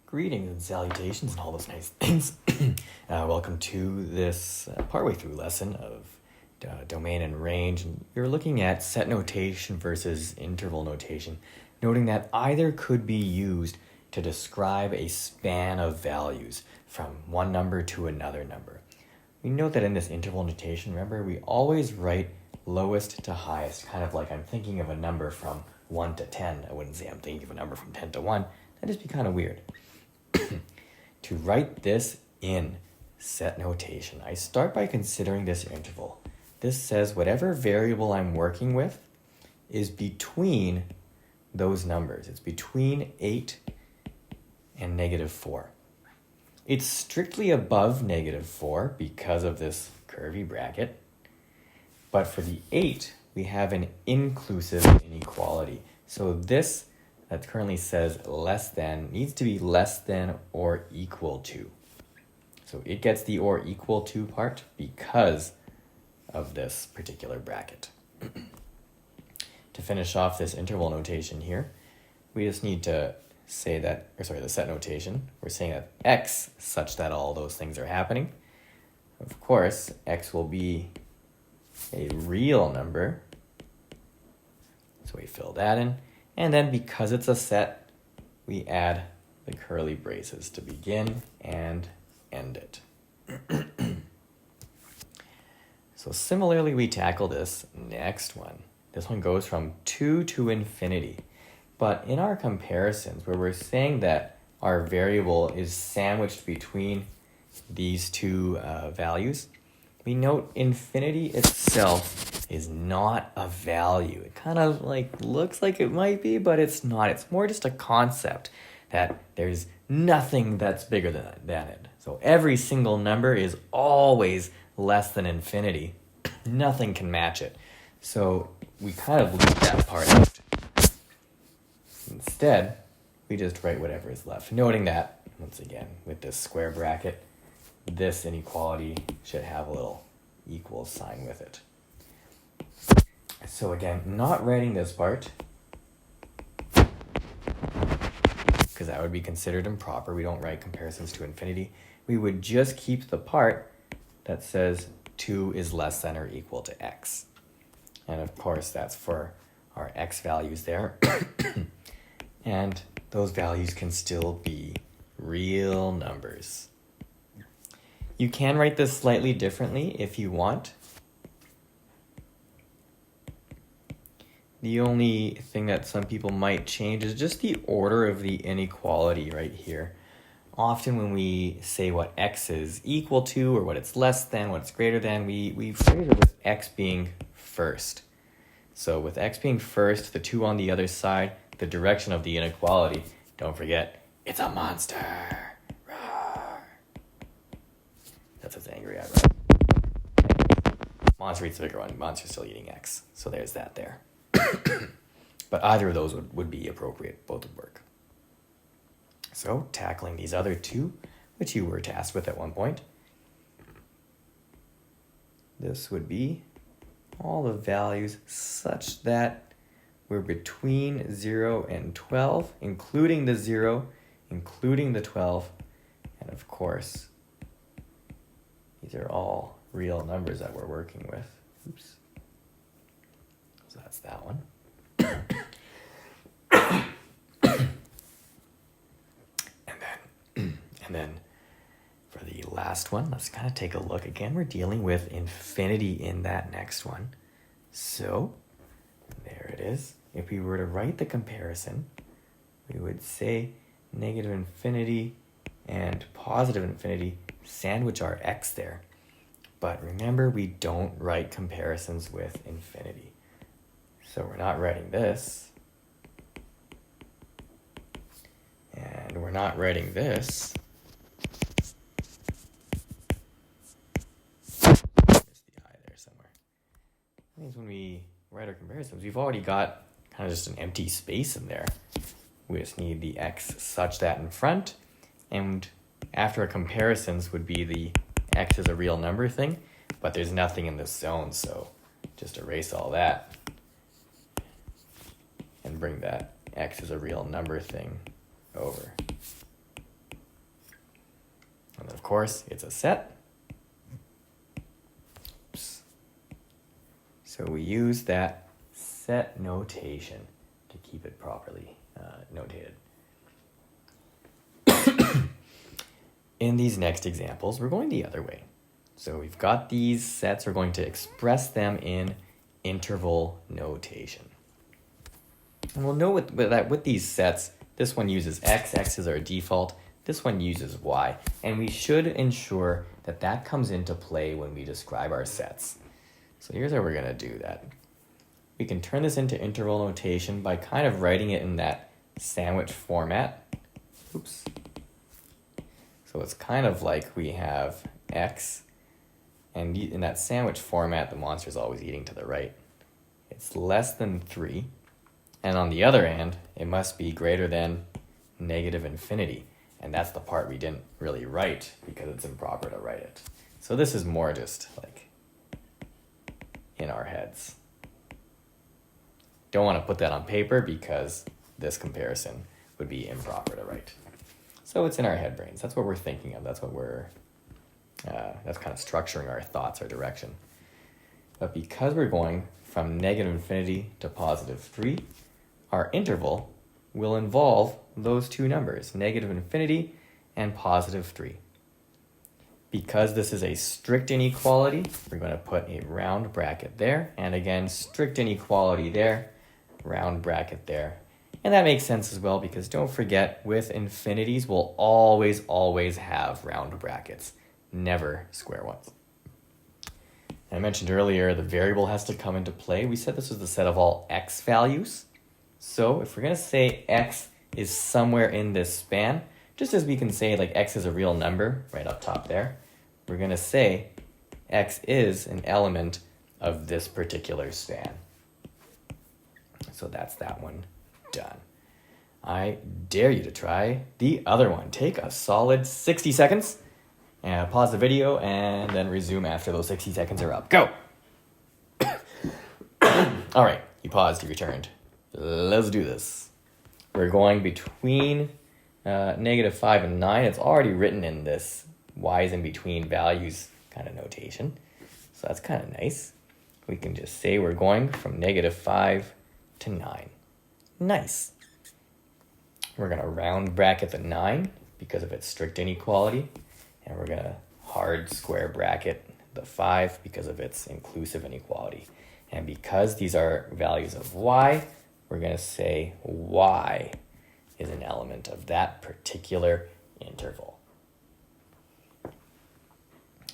Greetings and salutations and all those nice things. Welcome to this partway through lesson of domain and range. And we're looking at set notation versus interval notation, noting that either could be used to describe a span of values from one number to another number. We note that in this interval notation, remember, we always write lowest to highest, kind of like I'm thinking of a number from 1 to 10. I wouldn't say I'm thinking of a number from 10 to 1. That'd just be kind of weird. To write this in set notation, I start by considering this interval. This says whatever variable I'm working with is between those numbers. It's between 8 and -4. It's strictly above -4 because of this curvy bracket. But for the 8, we have an inclusive inequality. So this that currently says less than needs to be less than or equal to. So it gets the or equal to part because of this particular bracket. To finish off this interval notation here, we just need to say that, the set notation, we're saying that x such that all those things are happening. Of course, x will be a real number. So we fill that in. And then because it's a set, we add the curly braces to begin and end it. So similarly, we tackle this next one. This one goes from 2 to infinity. But in our comparisons, where we're saying that our variable is sandwiched between these two values, we note infinity itself is not a value. It kind of looks like it might be, but it's not. It's more just a concept that there's nothing that's bigger than it. So every single number is always less than infinity. Nothing can match it. So we kind of leave that part out. Instead, we just write whatever is left, noting that, once again, with this square bracket, this inequality should have a little equal sign with it. So again, not writing this part, because that would be considered improper. We don't write comparisons to infinity. We would just keep the part that says 2 is less than or equal to x. And of course, that's for our x values there. And those values can still be real numbers. You can write this slightly differently if you want. The only thing that some people might change is just the order of the inequality right here. Often when we say what x is equal to or what it's less than, what it's greater than, we phrase it with x being first. So with x being first, the 2 on the other side, the direction of the inequality, don't forget, it's a monster. Roar. That's what's angry at, right? Monster eats the bigger one. Monster's still eating x. So there's that there. But either of those would be appropriate. Both would work. So tackling these other two, which you were tasked with at one point, this would be all the values such that we're between 0 and 12, including the 0, including the 12, and of course, these are all real numbers that we're working with. Oops. So that's that one. and then for the last one, let's kind of take a look. Again, we're dealing with infinity in that next one. So there it is. If we were to write the comparison, we would say negative infinity and positive infinity, sandwich our x there. But remember, we don't write comparisons with infinity. So we're not writing this. And we're not writing this. Missed the I there somewhere. That means when we write our comparisons, we've already got kind of just an empty space in there. We just need the x such that in front. And after our comparisons would be the x is a real number thing. But there's nothing in this zone, so just erase all that. And bring that x is a real number thing over. course, it's a set. Oops. So we use that set notation to keep it properly notated. In these next examples, we're going the other way. So we've got these sets, we're going to express them in interval notation. And we'll know with these sets, this one uses x is our default, this one uses y, and we should ensure that that comes into play when we describe our sets. So here's how we're going to do that. We can turn this into interval notation by kind of writing it in that sandwich format. Oops. So it's kind of like we have x, and in that sandwich format, the monster is always eating to the right. It's less than 3, and on the other hand, it must be greater than negative infinity, and that's the part we didn't really write because it's improper to write it. So this is more just like in our heads. Don't want to put that on paper because this comparison would be improper to write. So it's in our head brains. That's what we're thinking of. That's what that's kind of structuring our thoughts, our direction. But because we're going from negative infinity to positive 3, our interval will involve those two numbers, negative infinity and positive 3. Because this is a strict inequality, we're going to put a round bracket there, and again, strict inequality there, round bracket there. And that makes sense as well because don't forget, with infinities, we'll always have round brackets, never square ones. I mentioned earlier the variable has to come into play. We said this was the set of all x values. So if we're going to say x is somewhere in this span, just as we can say like x is a real number right up top there, we're going to say x is an element of this particular span. So that's that one done. I dare you to try the other one. Take a solid 60 seconds and pause the video and then resume after those 60 seconds are up. Go! All right, you paused, you returned. Let's do this. We're going between -5 and 9. It's already written in this y is in between values kind of notation. So that's kind of nice. We can just say we're going from -5 to 9. Nice. We're going to round bracket the 9 because of its strict inequality. And we're going to hard square bracket the 5 because of its inclusive inequality. And because these are values of y, we're going to say y is an element of that particular interval.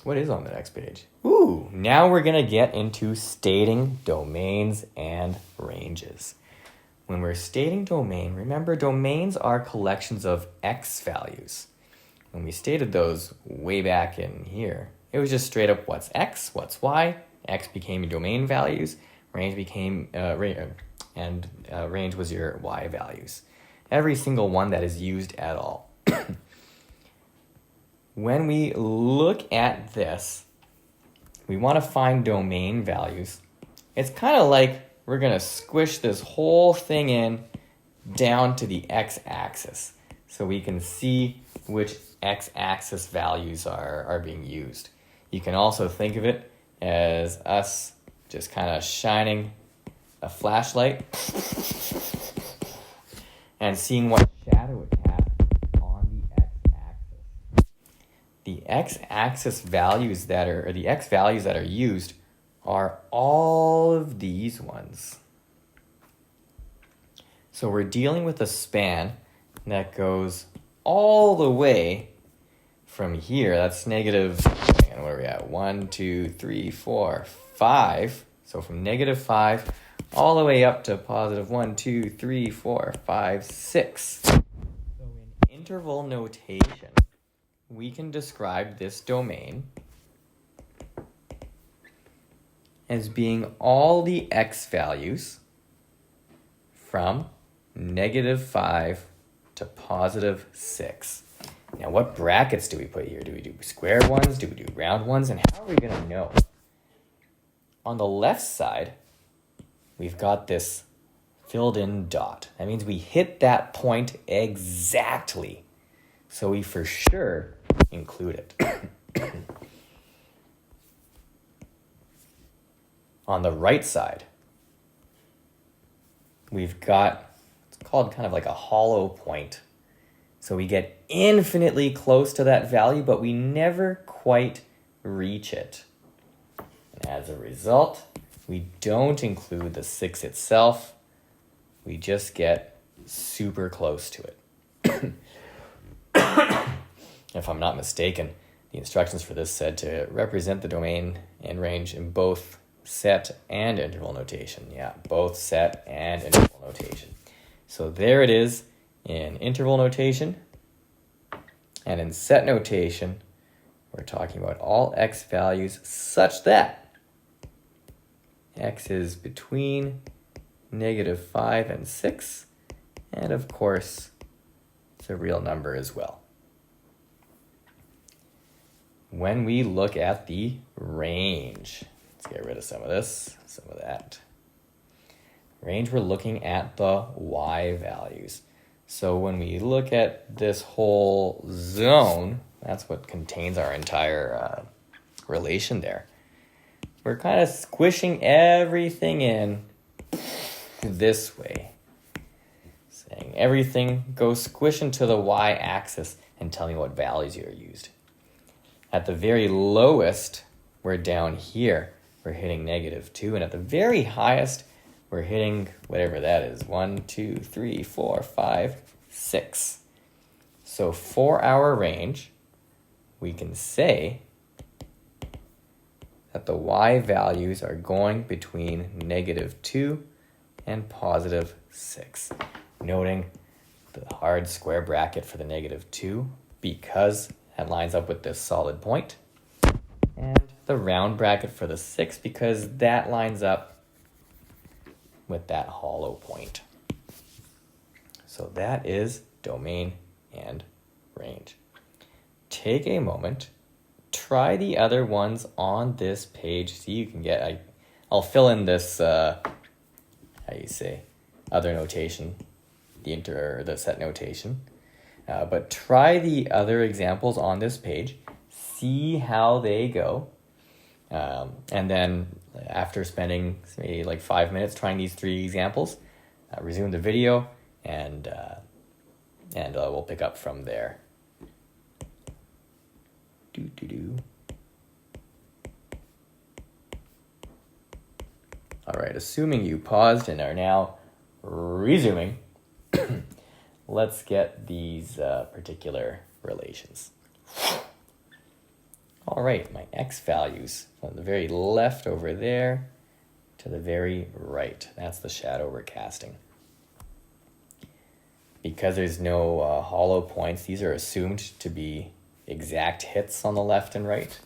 What is on the next page? Ooh, now we're going to get into stating domains and ranges. When we're stating domain, remember domains are collections of x values. When we stated those way back in here, it was just straight up what's x, what's y. X became domain values, range became range was your y values. Every single one that is used at all. When we look at this, we want to find domain values. It's kind of like we're going to squish this whole thing in down to the x-axis so we can see which x-axis values are being used. You can also think of it as us just kind of shining a flashlight and seeing what shadow it has on the x-axis. The x-axis values that are, or the x values that are used are all of these ones. So we're dealing with a span that goes all the way from here. That's negative, hang on, where are we at? 1, 2, 3, 4, 5. So from -5 all the way up to positive 1, 2, 3, 4, 5, 6. So in interval notation, we can describe this domain as being all the x values from -5 to positive 6. Now, what brackets do we put here? Do we do square ones? Do we do round ones? And how are we going to know? On the left side, we've got this filled in dot. That means we hit that point exactly. So we for sure include it. On the right side, we've got, it's called kind of like a hollow point. So we get infinitely close to that value, but we never quite reach it. And as a result, we don't include the 6 itself. We just get super close to it. If I'm not mistaken, the instructions for this said to represent the domain and range in both set and interval notation. Yeah, both set and interval notation. So there it is in interval notation. And in set notation, we're talking about all x values such that x is between -5 and 6. And of course, it's a real number as well. When we look at the range, let's get rid of some of this, some of that. Range, we're looking at the y values. So when we look at this whole zone, that's what contains our entire relation there. We're kind of squishing everything in this way. Saying everything goes squish into the y-axis and tell me what values you are used. At the very lowest, we're down here. We're hitting -2. And at the very highest, we're hitting whatever that is. 1, 2, 3, 4, 5, 6. So for our range, we can say that the y values are going between -2 and +6. Noting the hard square bracket for the -2 because that lines up with this solid point. And the round bracket for the 6 because that lines up with that hollow point. So that is domain and range. Take a moment, try the other ones on this page. See, you can get, I'll fill in this, other notation, the set notation. But try the other examples on this page, see how they go. And then after spending maybe like 5 minutes trying these 3 examples, resume the video and we'll pick up from there. All right, assuming you paused and are now resuming, let's get these particular relations. All right, my x values from the very left over there to the very right. That's the shadow we're casting. Because there's no hollow points, these are assumed to be exact hits on the left and right.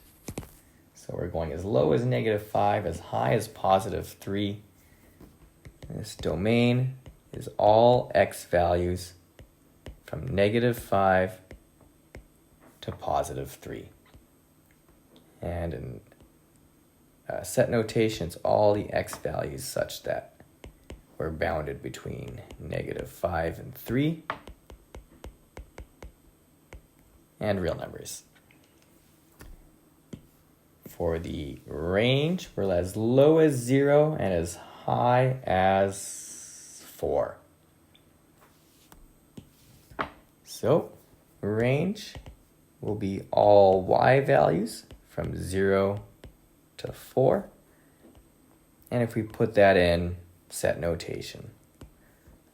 So we're going as low as -5, as high as +3. This domain is all x values from -5 to +3. And in set notation, it's all the x values such that we're bounded between -5 and 3, and real numbers. For the range, we're as low as 0 and as high as 4. So range will be all y values from 0 to 4. And if we put that in set notation,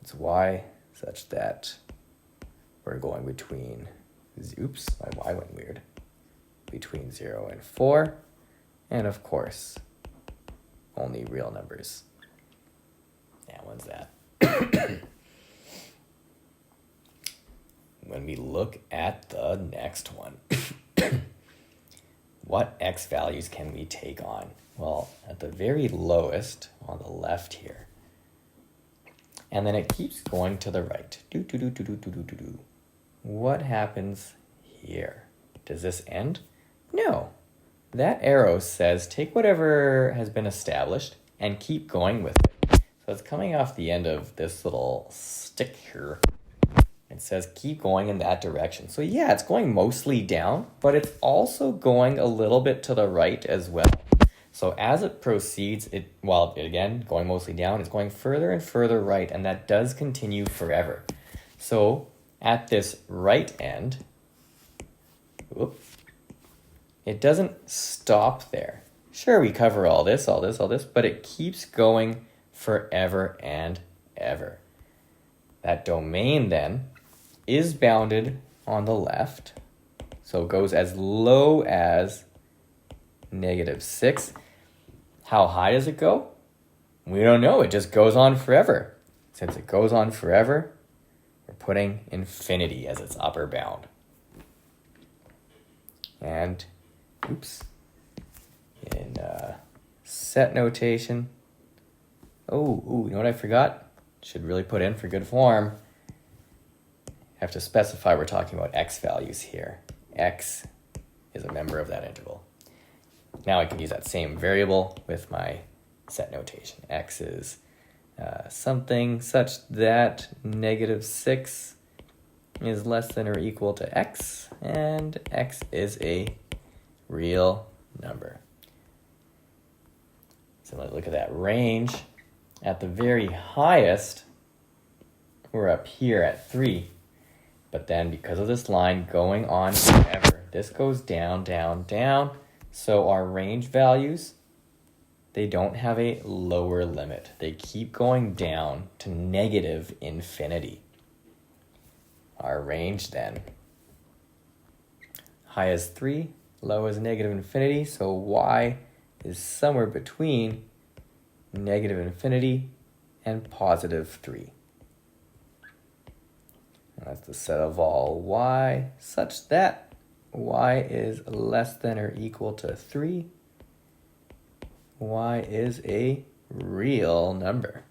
it's y such that we're going between, oops, my y went weird, between 0 and 4. And of course, only real numbers. That one's that. When we look at the next one, what x values can we take on? Well, at the very lowest on the left here, and then it keeps going to the right. What happens here? Does this end? No. That arrow says take whatever has been established and keep going with it. So it's coming off the end of this little stick here. It says keep going in that direction. So yeah, it's going mostly down, but it's also going a little bit to the right as well. So as it proceeds, again, going mostly down, it's going further and further right, and that does continue forever. So at this right end, it doesn't stop there. Sure, we cover all this, but it keeps going forever and ever. That domain then is bounded on the left, so it goes as low as -6. How high does it go? We don't know. It just goes on forever. Since it goes on forever, we're putting infinity as its upper bound. And, in set notation, you know what I forgot? Should really put in for good form. Have to specify we're talking about x values here. X is a member of that interval. Now I can use that same variable with my set notation. X is something such that -6 is less than or equal to x, and x is a real number. So let's look at that range. At the very highest, we're up here at 3. But then because of this line going on forever, this goes down, down, down. So our range values, they don't have a lower limit. They keep going down to -infinity. Our range then, high as 3, low as -infinity. So y is somewhere between -infinity and +3. And that's the set of all y such that y is less than or equal to 3. Y is a real number.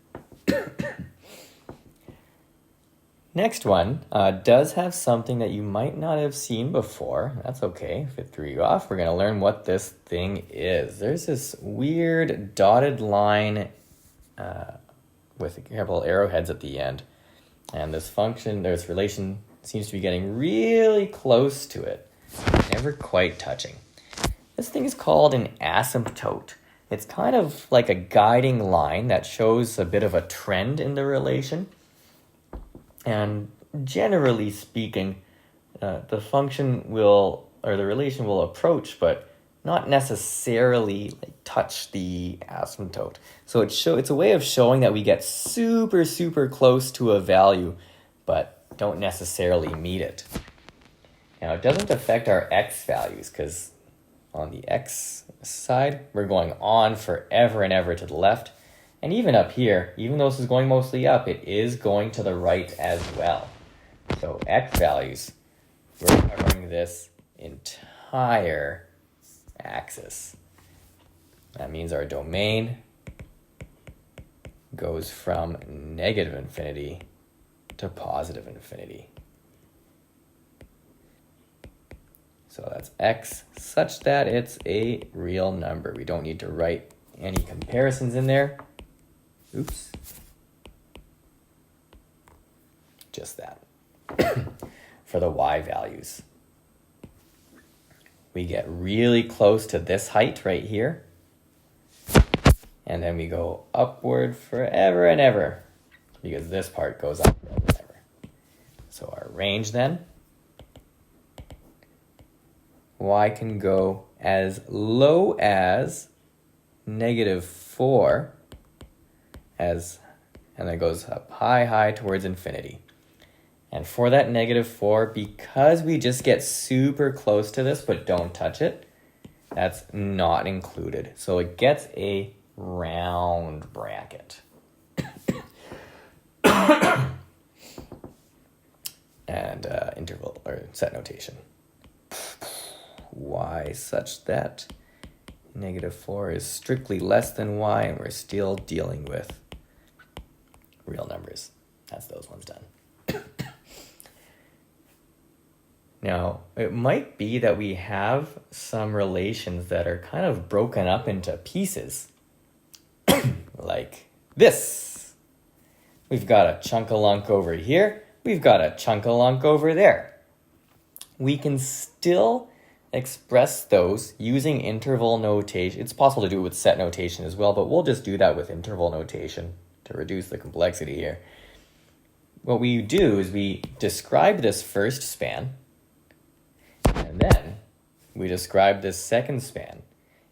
Next one does have something that you might not have seen before. That's okay. If it threw you off, we're going to learn what this thing is. There's this weird dotted line with a couple arrowheads at the end. And this function, this relation seems to be getting really close to it. Never quite touching. This thing is called an asymptote. It's kind of like a guiding line that shows a bit of a trend in the relation. And generally speaking, the function will, or the relation will approach, but not necessarily touch the asymptote. So it's a way of showing that we get super, super close to a value, but don't necessarily meet it. Now, it doesn't affect our x values, because on the x side, we're going on forever and ever to the left. And even up here, even though this is going mostly up, it is going to the right as well. So x values, we're covering this entire axis. That means our domain goes from -infinity to +infinity. So that's x such that it's a real number. We don't need to write any comparisons in there. Just that. For the y values, we get really close to this height right here. And then we go upward forever and ever, because this part goes up forever and ever. So our range then, y can go as low as -4, and then goes up high towards infinity. And for that -4, because we just get super close to this but don't touch it, that's not included. So it gets a round bracket. And interval or set notation. Y such that -4 is strictly less than y, and we're still dealing with real numbers. That's those ones done. Now, it might be that we have some relations that are kind of broken up into pieces. Like this. We've got a chunk-a-lunk over here, we've got a chunk-a-lunk over there. We can still express those using interval notation. It's possible to do it with set notation as well, but we'll just do that with interval notation to reduce the complexity here. What we do is we describe this first span, and then we describe this second span,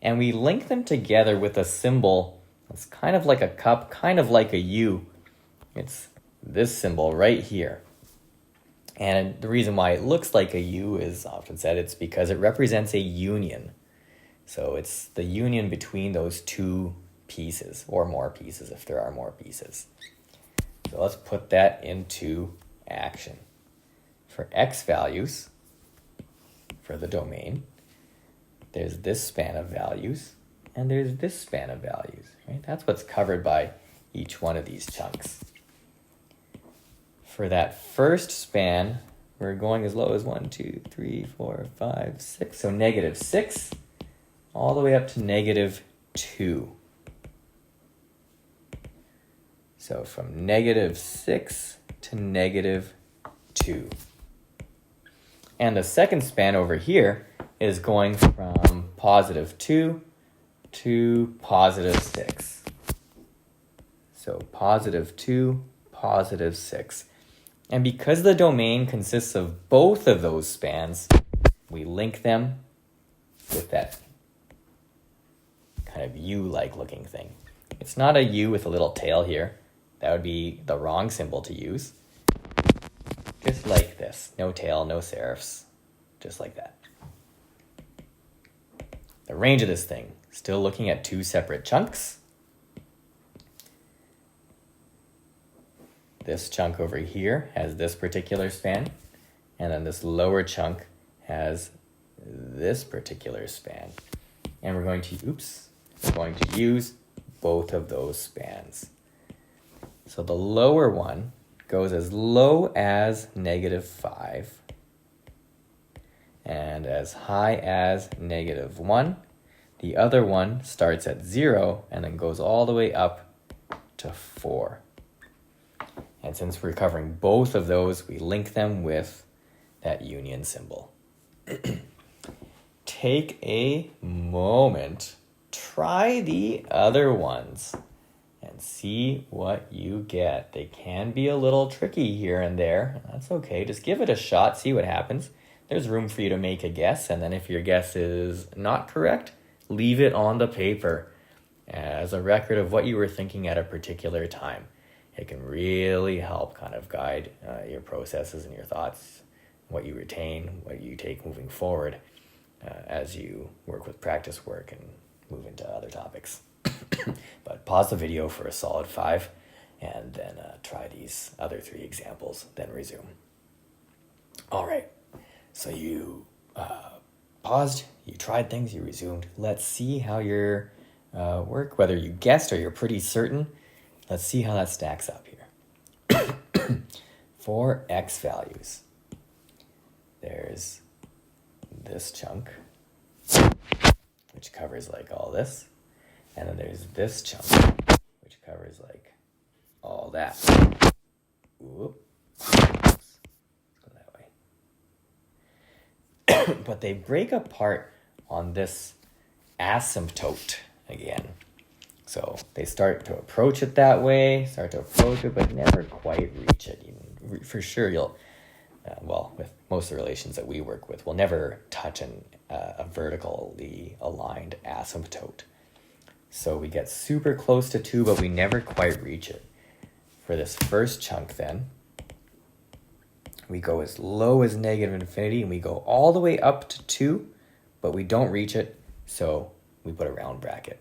and we link them together with a symbol that's kind of like a cup, kind of like a U. It's this symbol right here. And the reason why it looks like a U is often said it's because it represents a union. So it's the union between those two pieces, or more pieces if there are more pieces. So let's put that into action. For x values, for the domain, there's this span of values, and there's this span of values. Right? That's what's covered by each one of these chunks. For that first span, we're going as low as 1, 2, 3, 4, 5, 6. So -6 all the way up to -2. So from -6 to -2. And the second span over here is going from +2 to +6. So +2, +6. And because the domain consists of both of those spans, we link them with that kind of U-like looking thing. It's not a U with a little tail here. That would be the wrong symbol to use. Just like this. No tail, no serifs. Just like that. The range of this thing, still looking at two separate chunks. This chunk over here has this particular span, and then this lower chunk has this particular span. And we're going to use both of those spans. So the lower one goes as low as -5 and as high as -1. The other one starts at 0 and then goes all the way up to 4. And since we're covering both of those, we link them with that union symbol. Take a moment, try the other ones, and see what you get. They can be a little tricky here and there. That's okay. Just give it a shot, see what happens. There's room for you to make a guess, and then if your guess is not correct, leave it on the paper as a record of what you were thinking at a particular time. It can really help kind of guide your processes and your thoughts, what you retain, what you take moving forward as you work with practice work and move into other topics. But pause the video for a solid 5 and then try these other 3 examples, then resume. All right, so you paused, you tried things, you resumed. Let's see how your work, whether you guessed or you're pretty certain, let's see how that stacks up here. For x values, there's this chunk, which covers like all this. And then there's this chunk, which covers like all that. Whoop. Let's go that way. But they break apart on this asymptote again. So they start to approach it that way, but never quite reach it. For sure, you'll, with most of the relations that we work with, we'll never touch a vertically aligned asymptote. So we get super close to 2, but we never quite reach it. For this first chunk then, we go as low as -infinity, and we go all the way up to 2, but we don't reach it, so we put a round bracket.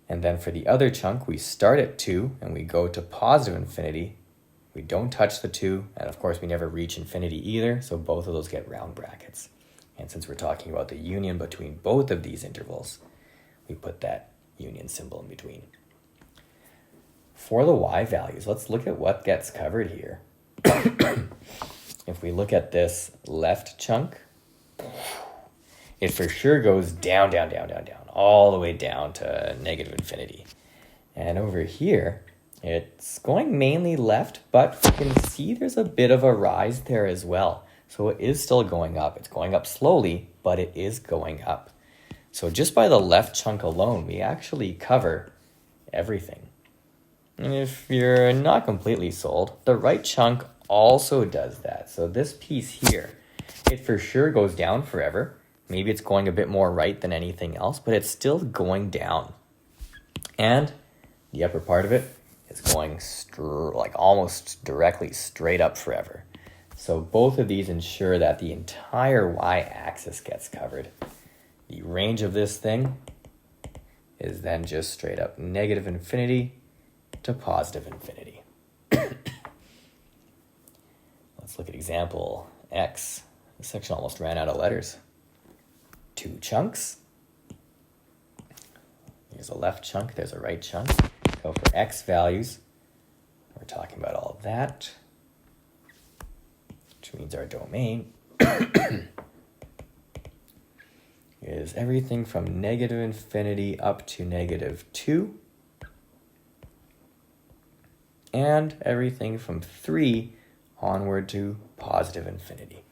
And then for the other chunk, we start at 2, and we go to +infinity. We don't touch the 2, and of course we never reach infinity either, so both of those get round brackets. And since we're talking about the union between both of these intervals, we put that union symbol in between. For the y values, let's look at what gets covered here. If we look at this left chunk, it for sure goes down, all the way down to -infinity. And over here, It's going mainly left, but you can see there's a bit of a rise there as well. So it is still going up. It's going up slowly, but it is going up. So just by the left chunk alone, we actually cover everything. And if you're not completely sold, the right chunk also does that. So this piece here, it for sure goes down forever. Maybe it's going a bit more right than anything else, but it's still going down. And the upper part of it is going like almost directly straight up forever. So both of these ensure that the entire y-axis gets covered. The range of this thing is then just straight up negative infinity to positive infinity. Let's look at example X. This section almost ran out of letters. 2 chunks. There's a left chunk, there's a right chunk. Go for X values. We're talking about all of that, which means our domain is everything from negative infinity up to -2, and everything from 3 onward to positive infinity.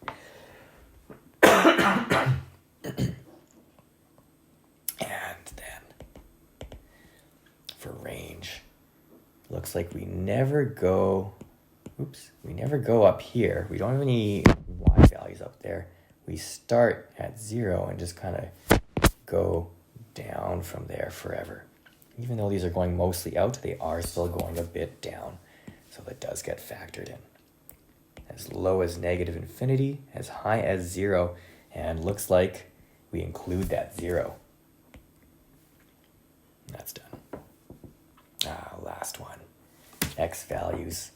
And then for range, looks like we never go up here. We don't have any y values up there. We start at 0 and just kind of go down from there forever. Even though these are going mostly out, they are still going a bit down. So that does get factored in. As low as negative infinity, as high as 0, and looks like we include that 0. And that's done. Last one. X values.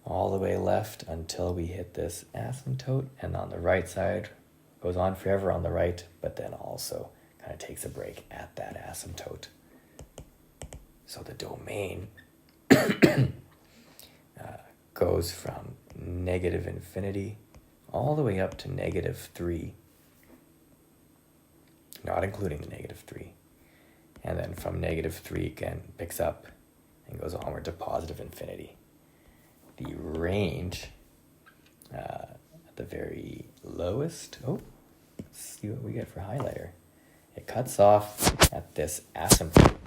All the way left until we hit this asymptote, and on the right side goes on forever on the right, but then also kind of takes a break at that asymptote. So the domain goes from negative infinity all the way up to -3, not including the -3. And then from -3 again picks up and goes onward to positive infinity. The range at the very lowest, let's see what we get for highlighter. It cuts off at this asymptote,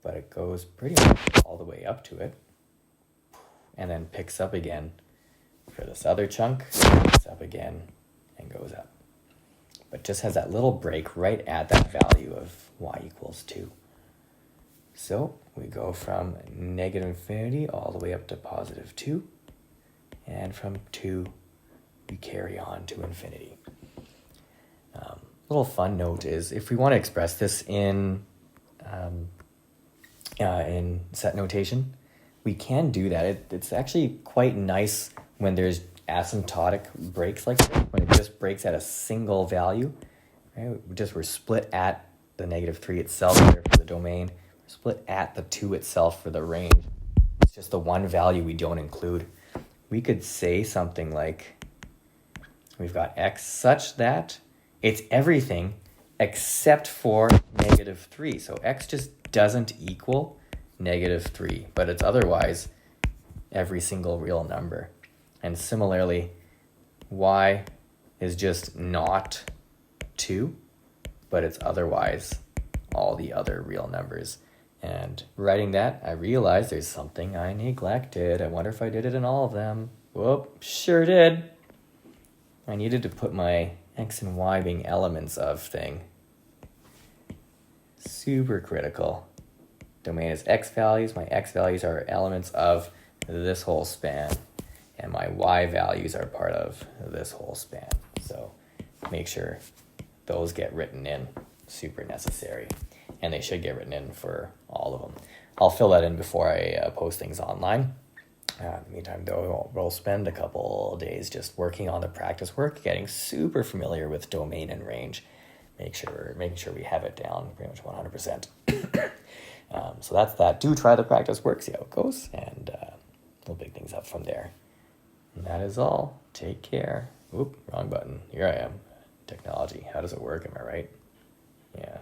but it goes pretty much all the way up to it, and then picks up again for this other chunk, picks up again, and goes up. But just has that little break right at that value of y equals 2. So we go from negative infinity all the way up to positive 2, and from 2 we carry on to infinity. Little fun note is if we want to express this in set notation, we can do that. It's actually quite nice when there's asymptotic breaks like this, when it just breaks at a single value. Right? We're split at the -3 itself here for the domain. We're split at the 2 itself for the range. It's just the one value we don't include. We could say something like, we've got X such that it's everything except for -3. So X just doesn't equal -3, but it's otherwise every single real number. And similarly, Y is just not 2, but it's otherwise all the other real numbers. And writing that, I realized there's something I neglected. I wonder if I did it in all of them. Whoop, sure did. I needed to put my X and Y being elements of thing. Super critical. Domain is X values. My X values are elements of this whole span. And my Y values are part of this whole span. So make sure those get written in. Super necessary. And they should get written in for all of them. I'll fill that in before I post things online. In the meantime, though, we'll spend a couple days just working on the practice work, getting super familiar with domain and range, making sure we have it down pretty much 100%. So that's that. Do try the practice work, see how it goes, and we'll pick things up from there. And that is all. Take care. Oop, wrong button. Here I am. Technology. How does it work? Am I right? Yeah.